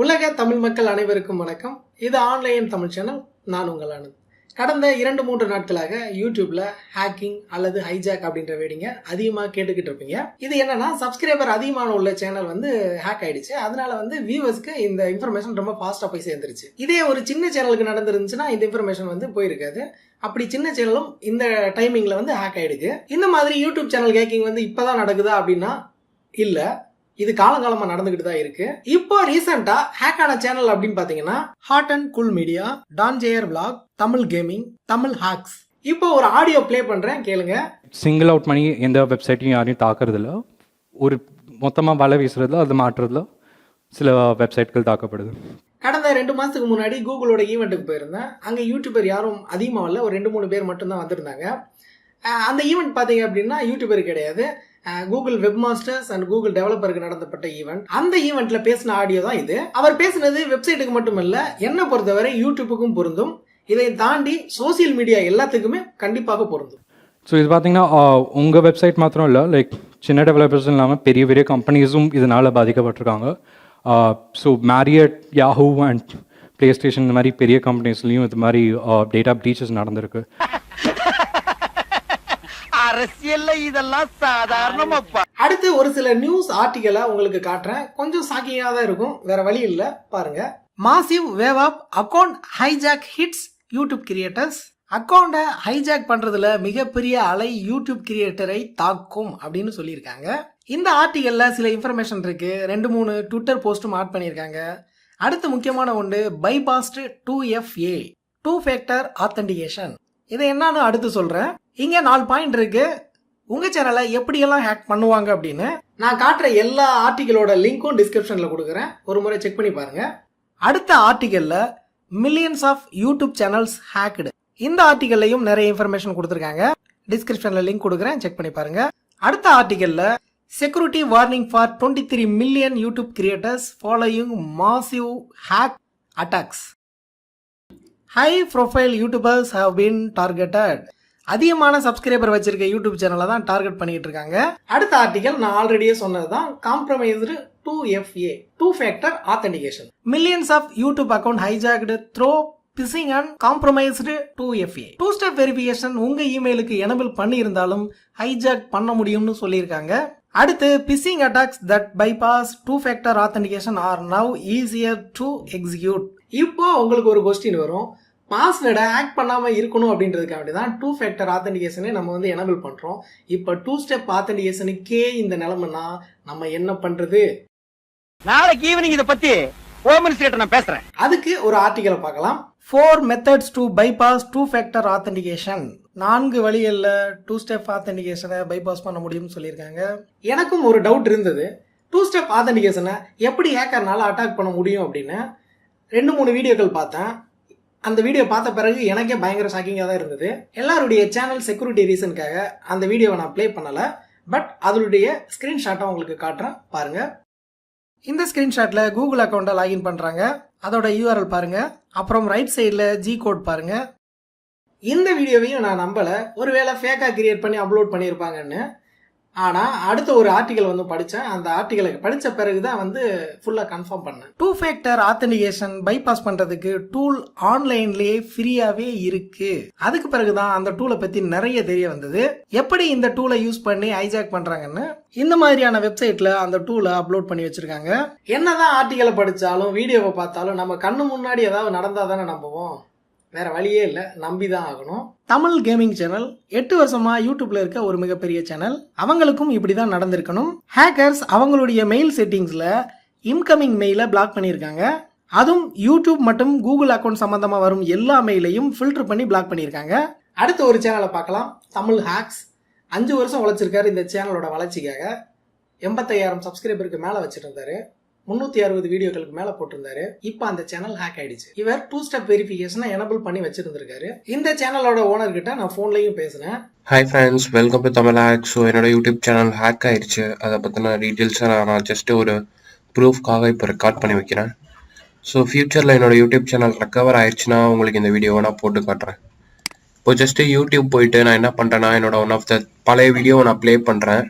உலக தமிழ் மக்கள் அனைவருக்கும் வணக்கம். இது ஆன்லைன் தமிழ் சேனல். நான் உங்கள் ஆனந்த். கடந்த 2-3 நாட்களாக யூடியூப்ல ஹேக்கிங் அல்லது ஹைஜாக் அப்படின்ற வேடிங்க அதிகமாக கேட்டுக்கிட்டு இருப்பீங்க. இது என்னன்னா, சப்ஸ்கிரைபர் அதிகமான உள்ள சேனல் ஹேக் ஆயிடுச்சு. அதனால வியூவர்ஸ்க்கு இந்த இன்ஃபர்மேஷன் ரொம்ப ஃபாஸ்டா போய் சேர்ந்துருச்சு. இதே ஒரு சின்ன சேனலுக்கு நடந்துருந்துச்சுன்னா இந்த இன்ஃபர்மேஷன் போயிருக்காது. அப்படி சின்ன சேனலும் இந்த டைமிங்ல ஹேக் ஆயிடுது. இந்த மாதிரி யூடியூப் சேனல் ஹேக்கிங் இப்பதான் நடக்குதா அப்படின்னா இல்ல, இது காலங்காலமா நடந்துகிட்டு தான் இருக்கு. இப்போ ரீசெண்டா ஹேக் ஆன சேனல் அப்படின்னு பாத்தீங்கன்னா ஹாட் அண்ட் கூல் மீடியா, டான் ஜேயர் vlog, Tamil gaming, Tamil hacks. இப்போ ஒரு ஆடியோ ப்ளே பண்றேன், கேளுங்க. சிங்கிள் அவுட் பண்ணி எந்த வெப்சைட்டையும் யாரையும் தாக்குறதில்ல, ஒரு மொத்தமாக வலை வீசுறதுல அது மாற்றுறதுல சில வெப்சைட்கள் தாக்கப்படுது. கடந்த 2 மாசத்துக்கு முன்னாடி கூகுளோட ஈவெண்ட்டுக்கு போயிருந்தேன். அங்க யூடியூபர் யாரும் அதிகமாக இல்லை, ஒரு 2-3 பேர் மட்டும்தான் வந்திருந்தாங்க. அந்த ஈவெண்ட் பாத்தீங்க அப்படின்னா யூடியூபர் கிடையாது, Google web masters and Google டெவலப்பருக்கு நடத்தப்பட்ட ஈவெண்ட். அந்த ஈவெண்ட்ல பேசின ஆடியோ தான் இது. அவர் பேசினது வெப்சைட்டுக்கு மட்டும் இல்ல, என்ன பொறுத்தவரை யூடியூப்புக்கும் பொருந்தும். இதை தாண்டி சோசியல் மீடியா எல்லாத்துக்குமே கண்டிப்பாக பொருந்தும். ஸோ இது பார்த்தீங்கன்னா உங்கள் வெப்சைட் மாத்திரம் இல்லை, லைக் சின்ன டெவலப்பர்ஸ் இல்லாமல் பெரிய பெரிய கம்பெனிஸும் இதனால் பாதிக்கப்பட்டிருக்காங்க. So Marriott, Yahoo and play station இந்த மாதிரி பெரிய கம்பெனிஸ்லையும் இது மாதிரி டேட்டா ப்ரீச்சஸ் நடந்திருக்கு. அரசியல்ல இதெல்லாம் சாதாரணமாப்பா. அடுத்து ஒரு சில நியூஸ் ஆர்டிகலை உங்களுக்கு காட்டுறேன். கொஞ்சம் ஷாக்கிங்கா தான் இருக்கும், வேற வழி இல்ல, பாருங்க. Massive wave of account hijack hits YouTube creators. அக்கவுண்டை ஹைஜாக் பண்றதுல மிகப்பெரிய அலை யூடியூப் கிரியேட்டரை தாக்கும் அப்படின்னு சொல்லியிருக்காங்க. இந்த ஆர்டிகல்ல சில இன்ஃபர்மேஷன் இருக்கு. 2-3 ட்விட்டர் போஸ்டும் ஆட் பண்ணியிருக்காங்க. அடுத்து முக்கியமான ஒன்று, பைபாஸ்ட் 2FA, 2 ஃபேக்டர் ஆத்தென்டிகேஷன். இதை என்னன்னு அடுத்து சொல்றேன். இங்க 4 பாயிண்ட் இருக்கு. உங்க சேனலை எப்படியெல்லாம் ஹேக் பண்ணுவாங்க அப்படின்னு நான் காட்டுற எல்லா ஆர்டிகளோட லிங்க்கும் டிஸ்கிரிப்ஷன்ல கொடுக்குறேன், ஒரு முறை செக் பண்ணி பாருங்க. அடுத்த ஆர்டிகல்ல millions of YouTube channels hacked. இந்த ஆர்டிகல்லையும் நிறைய இன்ஃபர்மேஷன் கொடுத்துருக்காங்க, டிஸ்கிரிப்ஷன்ல லிங்க் கொடுக்குறேன், செக் பண்ணி பாருங்க. அடுத்த ஆர்டிகல்ல security warning for 23 million YouTube creators following massive hack attacks. High profile YouTubers have been targeted. அதிகமான சப்ஸ்கிரைபர் வச்சிருக்க யூடியூப் சேனலை தான் டார்கெட் பண்ணிட்டு இருக்காங்க. அடுத்த ஆர்டிகல் நான் ஆல்ரெடியே சொன்னதுதான், compromised 2FA, 2 factor authentication. Millions of YouTube account hijacked through phishing and compromised 2FA. 2 step verification உங்க இமெயிலுக்கு எனபிள் பண்ணி இருந்தாலும் ஹைஜாக் பண்ண முடியும்னு சொல்லியிருக்காங்க. அடுத்து, phishing attacks that bypass 2 factor authentication are now easier to execute. இப்போ உங்களுக்கு ஒரு கொஸ்டின் வரும், பாஸ்வேர்டை ஹேக் பண்ணாம இருக்கணும் அப்படின்றதுக்காக தான் 2 ஃபேக்டர் ஆத்தென்டிகேஷனை நம்ம எனபிள் பண்றோம். இப்போ 2 ஸ்டெப் ஆத்தென்டிகேஷனுக்கே இந்த நிலைமைனா நம்ம என்ன பண்றது? நாளைக்கு ஈவினிங் இத பத்தி ஹோம் மினிஸ்டர் நான் பேசுறேன். அதுக்கு ஒரு ஆர்டிகலை பார்க்கலாம். 4 methods to bypass 2 factor authentication. 4 வழிகள்ல 2 step ஆத்தென்டிகேஷனை bypass பண்ண முடியும்னு சொல்லியிருக்காங்க. எனக்கும் ஒரு டவுட் இருந்தது, 2 ஸ்டெப் ஆத்தென்டிகேஷனை எப்படி ஹேக்கர்னால அட்டாக் பண்ண முடியும் அப்படின்னு. 2-3 வீடியோக்கள் பார்த்தேன். அந்த வீடியோ பார்த்த பிறகு எனக்கே பயங்கர ஷாக்கிங்காக தான் இருந்தது. எல்லாருடைய சேனல் செக்யூரிட்டி ரீசனுக்காக அந்த வீடியோவை நான் ப்ளே பண்ணலை, பட் அதனுடைய ஸ்க்ரீன்ஷாட்டை உங்களுக்கு காட்டுறேன், பாருங்க. இந்த ஸ்க்ரீன்ஷாட்டில் கூகுள் அக்கௌண்ட்டை லாகின் பண்ணுறாங்க, அதோட URL பாருங்க. அப்புறம் ரைட் சைடில் G கோட் பாருங்க. இந்த வீடியோவையும் நான் நம்பலை, ஒருவேளை ஃபேக்காக கிரியேட் பண்ணி அப்லோட் பண்ணியிருப்பாங்கன்னு. ஆனால் அடுத்த ஒரு ஆர்டிகல் படித்தேன். அந்த ஆர்டிகலை படித்த பிறகு தான் ஃபுல்லாக கன்ஃபார்ம் பண்ணேன். 2 ஃபேக்டர் ஆத்தென்டிகேஷன் பைபாஸ் பண்ணுறதுக்கு டூல் ஆன்லைன்லேயே ஃப்ரீயாகவே இருக்கு. அதுக்கு பிறகு தான் அந்த டூலை பற்றி நிறைய தெரிய வந்தது, எப்படி இந்த டூலை யூஸ் பண்ணி ஹைஜாக் பண்ணுறாங்கன்னு. இந்த மாதிரியான வெப்சைட்டில் அந்த டூலை அப்லோட் பண்ணி வச்சுருக்காங்க. என்னதான் ஆர்டிகலை படித்தாலும் வீடியோவை பார்த்தாலும் நம்ம கண்ணு முன்னாடி ஏதாவது நடந்தால் தானே நம்புவோம், வேற வழியே இல்லை, நம்பிதான் ஆகணும். தமிழ் கேமிங் சேனல் 8 வருஷமா யூடியூப்ல இருக்க ஒரு மிகப்பெரிய சேனல். அவங்களுக்கும் இப்படிதான் நடந்திருக்கணும். ஹேக்கர்ஸ் அவங்களுடைய மெயில் செட்டிங்ஸ்ல இன்கமிங் மெயிலை பிளாக் பண்ணியிருக்காங்க. அதுவும் யூடியூப் மற்றும் கூகுள் அக்கௌண்ட் சம்பந்தமா வரும் எல்லா மெயிலையும் ஃபில்டர் பண்ணி பிளாக் பண்ணியிருக்காங்க. அடுத்த ஒரு சேனலை பார்க்கலாம், தமிழ் ஹேக்ஸ். 5 வருஷம் உழைச்சிருக்காரு இந்த சேனலோட வளர்ச்சிக்காக. 85,000 சப்ஸ்கிரைபருக்கு மேல வச்சிருந்தாரு, 360 வீடியோக்களுக்கு மேல போட்டிருந்தாரு. இப்போ அந்த சேனல் ஹேக் ஆயிடுச்சு. இவர் 2 ஸ்டெப் வெரிஃபிகேஷனை எனபிள் பண்ணி வச்சிருந்திருக்காரு. இந்த சேனலோட ஓனர் கிட்ட நான் போன்லயும் பேசினேன். Hi friends, welcome to Tamil hack. So என்னோட யூடியூப் சேனல் ஹேக் ஆயிடுச்சு. அதை பற்றின டீட்டெயில்ஸை நான் ஜஸ்ட் ஒரு ப்ரூஃப்காக இப்போ ரெக்கார்ட் பண்ணி வைக்கிறேன். ஸோ ஃபியூச்சரில் என்னோட யூடியூப் சேனல் ரெக்கவர் ஆயிடுச்சுன்னா உங்களுக்கு இந்த வீடியோவை நான் போட்டு காட்டுறேன். இப்போ ஜஸ்ட்டு யூடியூப் போயிட்டு நான் என்ன பண்ணுறேன்னா, என்னோட ஒன் ஆஃப் த பழைய வீடியோவை நான் ப்ளே பண்ணுறேன்.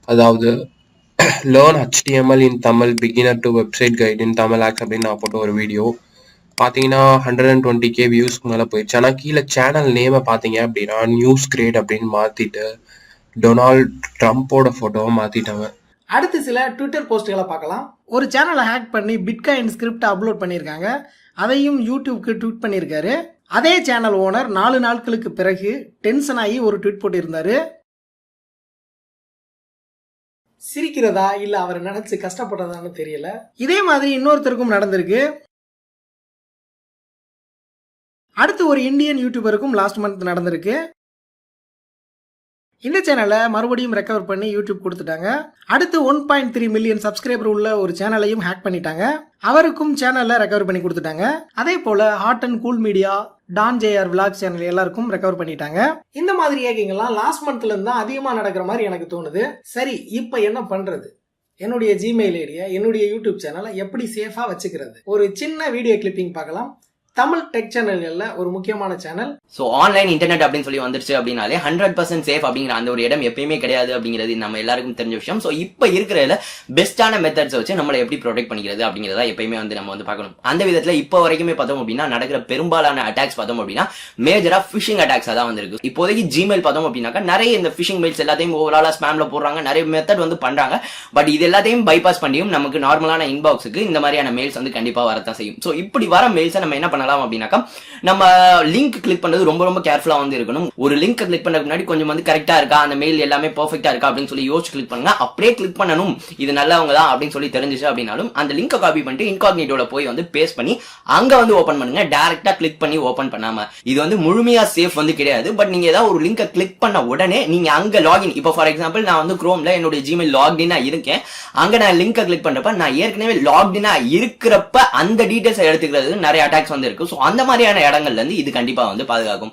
அதாவது learn HTML in Tamil beginner to website guide in Tamil ஆக்ஸ் அப்படின்னு நான் போட்ட ஒரு வீடியோ பார்த்தீங்கன்னா 120K வியூஸ்க்கு மேலே போயிடுச்சு. ஆனால் கீழே சேனல் நேமை பார்த்தீங்க அப்படின்னா நியூஸ் கிரேட் அப்படின்னு மாற்றிட்டு டொனால்ட் ட்ரம்ப்போட ஃபோட்டோவை மாற்றிட்டாங்க. அடுத்து சில ட்விட்டர் போஸ்ட்டுகளை பார்க்கலாம். ஒரு சேனலை ஹேக் பண்ணி பிட்காயின் ஸ்கிரிப்ட் அப்லோட் பண்ணியிருக்காங்க. அதையும் யூடியூப்க்கு ட்வீட் பண்ணியிருக்காரு. அதே சேனல் ஓனர் 4 நாட்களுக்கு பிறகு டென்ஷன் ஆகி ஒரு ட்வீட் போட்டிருந்தாரு. சிரிக்கிறதா இல்ல அவர் நினைச்சு கஷ்டப்படுறதான்னு தெரியல. இதே மாதிரி இன்னொருத்தருக்கும் நடந்திருக்கு. அடுத்து ஒரு இந்தியன் யூடியூபருக்கும் லாஸ்ட் மந்த் நடந்திருக்கு. இந்த சேனலை மறுபடியும் ரெக்கவர் பண்ணி யூடியூப் கொடுத்துட்டாங்க. அடுத்து 1.3 மில்லியன் சப்ஸ்கிரைபர் உள்ள ஒரு சேனலையும் ஹேக் பண்ணிட்டாங்க. அவருக்கும் சேனலை ரெக்கவர் பண்ணி கொடுத்துட்டாங்க. அதே போல hot and cool media, Don JR vlog channel எல்லாருக்கும் ரெக்கவர் பண்ணிட்டாங்க. இந்த மாதிரி ஹேக்கிங்லாம் லாஸ்ட் மந்த்ல இருந்து தான் அதிகமா நடக்கிற மாதிரி எனக்கு தோணுது. சரி, இப்போ என்ன பண்றது? என்னுடைய ஜிமெயில் ஐடியா, என்னுடைய யூடியூப் சேனலை எப்படி சேஃபா வச்சுக்கிறது? ஒரு சின்ன வீடியோ கிளிப்பிங் பார்க்கலாம். தமிழ் டெக் சேனல்ல ஒரு முக்கியமான சேனல். ஸோ ஆன்லைன் இன்டர்நெட் அப்படின்னு சொல்லி வந்துருச்சு அப்படின்னாலே 100% சேஃப் அப்படிங்கிற அந்த ஒரு இடம் எப்பயுமே கிடையாது அப்படிங்கிறது நம்ம எல்லாருக்கும் தெரிஞ்ச விஷயம். ஸோ இப்போ இருக்கிறதுல பெஸ்ட்டான மெத்தட்ஸ் வச்சு நம்மளை எப்படி ப்ரொடெக்ட் பண்ணிக்கிறது அப்படிங்கிறத எப்பயுமே வந்து நம்ம வந்து பார்க்கணும். அந்த விதத்தில் இப்போ வரைக்குமே பார்த்தோம் அப்படின்னா நடக்கிற பெரும்பாலான அட்டாக்ஸ் பார்த்தோம் அப்படின்னா மேஜரா ஃபிஷிங் அட்டாக்ஸாக தான் வந்திருக்கு. இப்போதைக்கு ஜிமெயில் பார்த்தோம் அப்படின்னாக்கா நிறைய இந்த ஃபிஷிங் மெயில்ஸ் எல்லாத்தையும் ஓவராலா ஸ்பேம்ல போடுறாங்க, நிறைய மெத்தட் வந்து பண்றாங்க. பட் இது எல்லாத்தையும் பைபாஸ் பண்ணியும் நமக்கு நார்மலான இன்பாக்ஸுக்கு இந்த மாதிரியான மெயில்ஸ் வந்து கண்டிப்பாக வரத்தான் செய்யும். ஸோ இப்படி வர மெயில்ஸை நம்ம என்ன பண்ணலாம் அப்படின்னாக்கா, நம்ம லிங்க் கிளிக் பண்றது ரொம்ப கேர்ஃபுல்லா வந்து இருக்கணும். ஒரு லிங்க் கிளிக் பண்ணதுக்கு முன்னாடி கொஞ்சம் வந்து கரெக்டா இருக்கா, அந்த மெயில் எல்லாமே பெர்ஃபெக்ட்டா இருக்கா அப்படின்னு சொல்லி யோசிச்சு கிளிக் பண்ணுங்க. அப்படியே கிளிக் பண்ணணும் இது நல்லவங்க தான் அப்படின்னு சொல்லி தெரிஞ்சிச்சு அப்படின்னாலும் அந்த லிங்கை காப்பி பண்ணிட்டு இன்காக்னிட்டோல போய் வந்து பேஸ்ட் பண்ணி அங்க வந்து ஓபன் பண்ணுங்க. டைரக்டா கிளிக் பண்ணி ஓபன் பண்ணாம. இது வந்து முழுமையா சேஃப் வந்து கிடையாது. பட் நீங்க ஏதாவது ஒரு லிங்கை கிளிக் பண்ண உடனே நீங்க அங்க லாகின், இப்போ ஃபார் எக்ஸாம்பிள் நான் வந்து குரோம்ல என்னுடைய ஜிமெயில் லாக்இனா இருக்கேன். அங்க நான் லிங்கை கிளிக் பண்றப்ப நான் ஏற்கனவே லாக்இனா இருக்கிறப்ப அந்த டீடைல்ஸ் எடுத்துக்கிறது நிறைய அட்டாக்ஸ் வந்து இருக்கு. ஸோ அந்த மாதிரியான இடங்கள்ல இருந்து இது கண்டிப்பா வந்து பாதுகாக்கும்.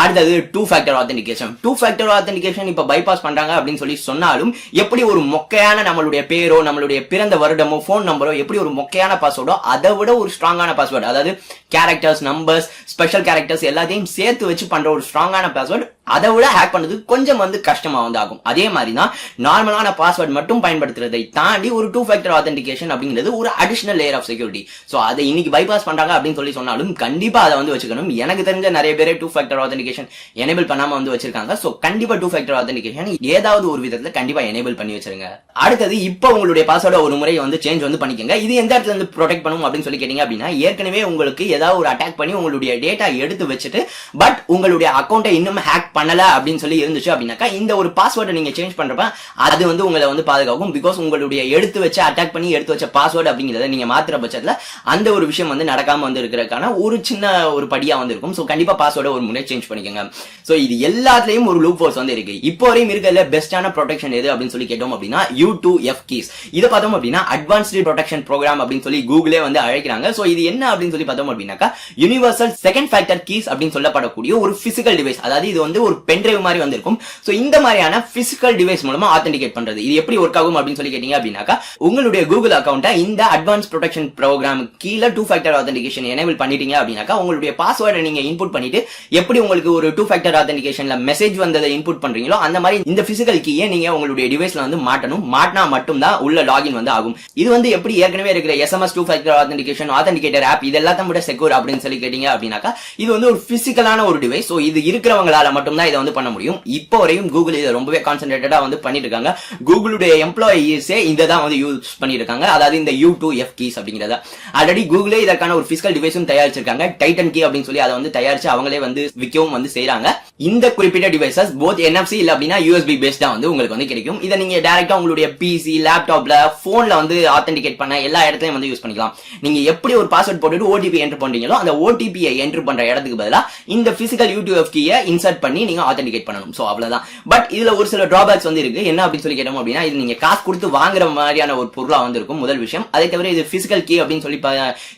அடுத்தது 2 ஃபேக்டர் ஆத்தென்டிகேஷன். 2 ஃபேக்டர் ஆத்தென்டிகேஷன் இப்ப பைபாஸ் பண்றாங்க அப்படின்னு சொல்லி சொன்னாலும் எப்படி ஒரு மொக்கையான நம்மளுடைய பேரோ நம்மளுடைய பிறந்த வருடமோ போன் நம்பரோ எப்படி ஒரு மொக்கையான பாஸ்வேர்டோ அதை விட ஒரு ஸ்ட்ராங்கான பாஸ்வேர்டு, அதாவது கேரக்டர்ஸ், நம்பர்ஸ், ஸ்பெஷல் கேரக்டர்ஸ் எல்லாத்தையும் சேர்த்து வச்சு பண்ற ஒரு ஸ்ட்ராங்கான பாஸ்வேர்டு அதை விட ஹேக் பண்ணது கொஞ்சம் வந்து கஷ்டமா வந்து ஆகும். அதே மாதிரி தான் நார்மலான பாஸ்வேர்டு மட்டும் பயன்படுத்துறதை தாண்டி ஒரு 2 ஃபேக்டர் ஆத்தென்டிகேஷன் அப்படிங்கிறது ஒரு additional layer of security. So அதை இன்னைக்கு பைபாஸ் பண்றாங்க அப்படின்னு சொல்லி சொன்னாலும் கண்டிப்பா அதை வந்து வச்சுக்கணும். எனக்கு தெரிஞ்ச நிறைய பேர் 2 ஃபேக்டர் ஆத்தென்டிகேஷன் எனேபிள் பண்ணாம வந்து வச்சிருக்காங்க. சோ கண்டிப்பா 2 ஃபேக்டர் ஆத்தென்டிகேஷன் ஏதாவது ஒரு விதத்துல கண்டிப்பா எனேபிள் பண்ணி வச்சிருங்க. அடுத்தது இப்போ உங்களுடைய பாஸ்வேர்டை ஒரு முறை வந்து சேஞ்ச் வந்து பண்ணிக்கங்க. இது எந்த இடத்துல இருந்து ப்ரொடெக்ட் பண்ணும் அப்படின்னு சொல்லி கேட்டீங்க அப்படின்னா, ஏற்கனவே உங்களுக்கு ஏதாவது ஒரு அட்டாக் பண்ணி உங்களுடைய டேட்டா எடுத்து வச்சுட்டு பட் உங்களுடைய அக்கௌண்ட்டை இன்னும் ஹேக் பண்ணல அப்படின்னு சொல்லி இருந்துச்சு அப்படின்னாக்கா இந்த ஒரு பாஸ்வேர்டை நீங்க சேஞ்ச் பண்றப்ப அது வந்து உங்களை வந்து பாதுகாக்கும். பிகாஸ் உங்களுடைய எடுத்து வச்ச அட்டாக் பண்ணி எடுத்து வச்ச பாஸ்வேர்டு அப்படிங்கறத நீங்க மாத்திர பட்சத்துல அந்த ஒரு விஷயம் வந்து நடக்காம வந்து இருக்கிறதுக்கான ஒரு சின்ன ஒரு படியா வந்து இருக்கும். சோ கண்டிப்பா பாஸ்வேர்டை ஒரு முறை சேஞ்ச் பண்ணிக்கோங்க. சோ இது எல்லாத்துலயும் ஒரு லூப் ஹோல்ஸ் வந்து இருக்கு. இப்போ வரையும் இருக்கிறதுல பெஸ்டான ப்ரொடெக்ஷன் எது அப்படின்னு சொல்லி கேட்டோம் அப்படின்னா U2F கீஸ். இதை பார்த்தோம் அப்படின்னா அட்வான்ஸ்டு ப்ரொடெக்ஷன் ப்ரோக்ராம் அப்படின்னு சொல்லி கூகுளே வந்து அழைக்கிறாங்க. சோ இது என்ன அப்படின்னு சொல்லி பார்த்தோம் அப்படின்னாக்கா யுனிவர்சல் செகண்ட் ஃபேக்டர் கீஸ் அப்படின்னு சொல்லப்படக்கூடிய ஒரு பிசிக்கல் டிவைஸ், அதாவது இது வந்து ஒரு பென்டிரைவ் மாதிரி வந்து இருக்கும். சோ இந்த மாதிரியான பிசிக்கல் டிவைஸ் மூலமா ஆத்தென்டிகேட் பண்றது. இது எப்படி ஒர்க் ஆகும் அப்படின்னு சொல்லி கேட்டீங்க அப்படின்னாக்கா, உங்களுடைய கூகுள் அக்கௌண்ட்டை இந்த அட்வான்ஸ் ப்ரொடெக்ஷன் ப்ரோக்ராம் கீழ 2 ஃபேக்டர் ஆத்தென்டிகேஷன் எனேபிள் பண்ணிட்டீங்க அப்படின்னாக்கா உங்களுடைய பாஸ்வேர்டை நீங்க இன்புட் பண்ணிட்டு எப்படி உங்களுக்கு ஒரு 2 ஃபேக்டர் ஆத்தென்டிகேஷன்ல மெசேஜ் வந்ததை இன்புட் பண்றீங்களோ அந்த மாதிரி இந்த பிசிக்கல் கீயை நீங்க உங்களுடைய டிவைஸ்ல வந்து மாட்டணும். மாட்டினா மட்டும் தான் உள்ள லாகின் வந்து ஆகும். இது வந்து எப்படி ஏற்கனவே இருக்கிற SMS 2 factor authentication, authenticator app இதெல்லாம் விட செக்யூர் அப்படின்னு சொல்லி கேட்டீங்க அப்படின்னாக்கா இது வந்து ஒரு பிசிக்கலான ஒரு டிவைஸ். சோ இது இருக்கிறவங்களால மட்டும் தான் இதை வந்து பண்ண முடியும். இப்போ வரையும் கூகுள் இதை ரொம்பவே கான்சென்ட்ரேட்டடா வந்து பண்ணிட்டு இருக்காங்க. கூகுளுடைய எம்ப்ளாயீஸே இதை தான் வந்து யூஸ் பண்ணிட்டு இருக்காங்க. அதாவது இந்த U2F கீஸ் அப்படிங்கறத ஆல்ரெடி கூகுளே இதற்கான ஒரு பிசிக்கல் டிவைஸும் தயாரிச்சிருக்காங்க. டைட்டன் கீ அப்படின்னு சொல்லி அதை வந்து தயாரிச்சு அவங்களே வந்து விற்கவும் வந்து செய்யறாங்க. இந்த குறிப்பிட்ட டிவைசஸ் போத் NFC இல்ல அப்படின்னா USB பேஸ்ட் தான் வந்து உங்களுக்கு வந்து கிடைக்கும். இதை நீங்க டைரக்டா உங்களுடைய PC, லேப்டாப்ல, போன்ல வந்து ஆத்தென்டிகேட் பண்ண எல்லா இடத்துலயும் வந்து யூஸ் பண்ணிக்கலாம். நீங்க எப்படி ஒரு பாஸ்வேர்ட் போட்டுட்டு OTP என்டர் பண்றீங்களோ அந்த OTP என்டர் பண்ற இடத்துக்கு பதிலா இந்த பிசிக்கல் U2F கீயை இன்சர்ட் பண்ணி நீங்க ஆத்தென்டிகேட் பண்ணணும். சோ அவ்வளவுதான். பட் இதுல ஒரு சில டிராபேக்ஸ் வந்து இருக்கு. என்ன அப்படின்னு சொல்லி கேட்டோம் அப்படின்னா, இது நீங்க காசு கொடுத்து வாங்குற மாதிரியான ஒரு பொருளா வந்து இருக்கும் முதல் விஷயம். அதை தவிர இது பிசிக்கல் கீ அப்படின்னு சொல்லி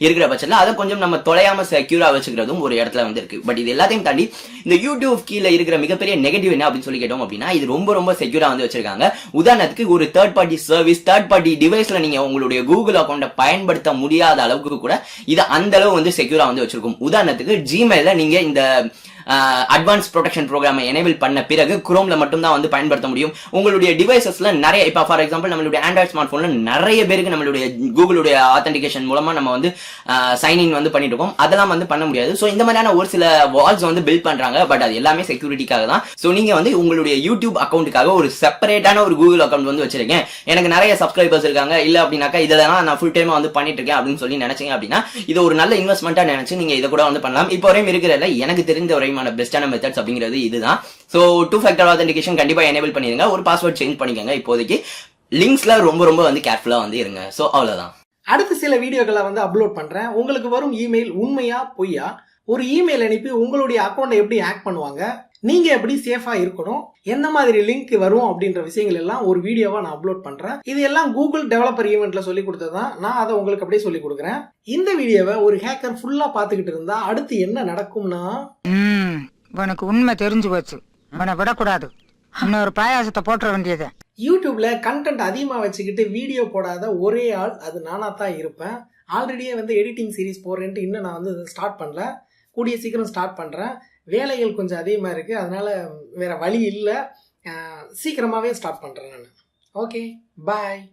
இருக்கிற பட்சத்துல அதை கொஞ்சம் நம்ம தொலையாம செக்யூரா வச்சுக்கிறதும் ஒரு இடத்துல வந்து இருக்கு. பட் இது எல்லாத்தையும் தாண்டி இந்த U2F கீழ இருக்கிற மிகப்பெரிய நெகட்டிவ் என்ன அப்படின்னு சொல்லி கேட்டோம் அப்படின்னா, இது ரொம்ப செக்யூரா வந்து வச்சிருக்காங்க. உதாரணத்துக்கு ஒரு third party service, third party டிவைஸ்ல நீங்க உங்களுடைய கூகுள் அக்கௌண்ட்டை பயன்படுத்த முடியாத அளவுக்கு கூட இது அந்த அளவு வந்து செக்யூரா வந்து வச்சிருக்கும். உதாரணத்துக்கு ஜிமெயில நீங்க இந்த அட்வான்ஸ் ப்ரொடெக்ஷன் ப்ரோக்ராமை எனேபிள் பண்ண பிறகு குரோம்ல மட்டும் தான் வந்து பயன்படுத்த முடியும். உங்களுடைய டிவைசஸ்ல நிறைய, இப்போ ஃபார் எக்ஸாம்பிள் நம்மளுடைய ஆண்ட்ராய்ட் ஸ்மார்ட் போன்ல நிறைய பேருக்கு நம்மளுடைய கூகுளுடைய ஆத்தென்டிகேஷன் மூலமா நம்ம வந்து சைன்இன் வந்து பண்ணிட்டு இருக்கோம். அதெல்லாம் வந்து பண்ண முடியாது. ஸோ இந்த மாதிரியான ஒரு சில வால்ஸ் வந்து பில்ட் பண்றாங்க. பட் அது எல்லாமே செக்யூரிட்டிக்காக தான். ஸோ நீங்க வந்து உங்களுடைய யூடியூப் அக்கௌண்ட்டுக்காக ஒரு செப்பரேட்டான ஒரு கூகுள் அக்கௌண்ட் வந்து வச்சிருக்கேன், எனக்கு நிறைய சப்ஸ்கிரைபர்ஸ் இருக்காங்க, இல்ல அப்படின்னாக்கா இதெல்லாம் நான் ஃபுல் டைமா வந்து பண்ணிட்டு இருக்கேன் அப்படின்னு சொல்லி நினைச்சீங்க அப்படின்னா இது ஒரு நல்ல இன்வெஸ்ட்மெண்டா நினைச்சு நீங்க இதை கூட வந்து பண்ணலாம். இப்போ வரையும் இருக்கிறதுல எனக்கு தெரிந்த வரையுமான பெஸ்டான மெத்தட்ஸ் அப்படிங்கிறது இதுதான். ஸோ 2 ஃபேக்டர் ஆத்தென்டிகேஷன் கண்டிப்பா எனேபிள் பண்ணிருங்க. ஒரு பாஸ்வேர்ட் சேஞ்ச் பண்ணிக்கோங்க. இப்போதைக்கு லிங்க்ஸ்ல ரொம்ப ரொம்ப வந்து கேர்ஃபுல்லா வந்து இருங்க. ஸோ அவ்வளவுதான். அடுத்து சில வீடியோக்களை வந்து அப்லோட் பண்றேன். உங்களுக்கு வரும் இமெயில் உண்மையா பொய்யா, ஒரு இமெயில் அனுப்பி உங்களுடைய அக்கௌண்ட்டை எப்படி ஹேக் பண்ணுவாங்க, நீங்க எப்படி சேஃபா இருக்கணும், எந்த மாதிரி லிங்க் வரும் அப்படின்ற விஷயங்கள் எல்லாம் ஒரு வீடியோவா நான் அப்லோட் பண்றேன். இது எல்லாம் கூகுள் டெவலப்பர் ஈவெண்ட்ல சொல்லி கொடுத்ததுதான். நான் அதை உங்களுக்கு அப்படியே சொல்லி கொடுக்குறேன். இந்த வீடியோவை ஒரு ஹேக்கர் ஃபுல்லா பாத்துக்கிட்டு இருந்தா அடுத்து என்ன நடக்கும்னா, உனக்கு உண்மை தெரிஞ்சு போச்சு, உன்னை விடக்கூடாது, இன்னொரு பாயாசத்தை போட்டுற வேண்டியது. யூடியூப்ல கண்டென்ட் அதிகமா வச்சுக்கிட்டு வீடியோ போடாத ஒரே ஆள் அது நானா தான் இருப்பேன். ஆல்ரெடியே வந்து எடிட்டிங் சீரிஸ் போடுறேன்ட்டு இன்னும் நான் வந்து ஸ்டார்ட் பண்ணல. கூடிய சீக்கிரம் ஸ்டார்ட் பண்றேன். வேலைகள் கொஞ்சம் அதிகமாக இருக்கு, அதனால வேற வழி இல்லை. சீக்கிரமாவே ஸ்டார்ட் பண்றேன் நான். ஓகே, பாய்.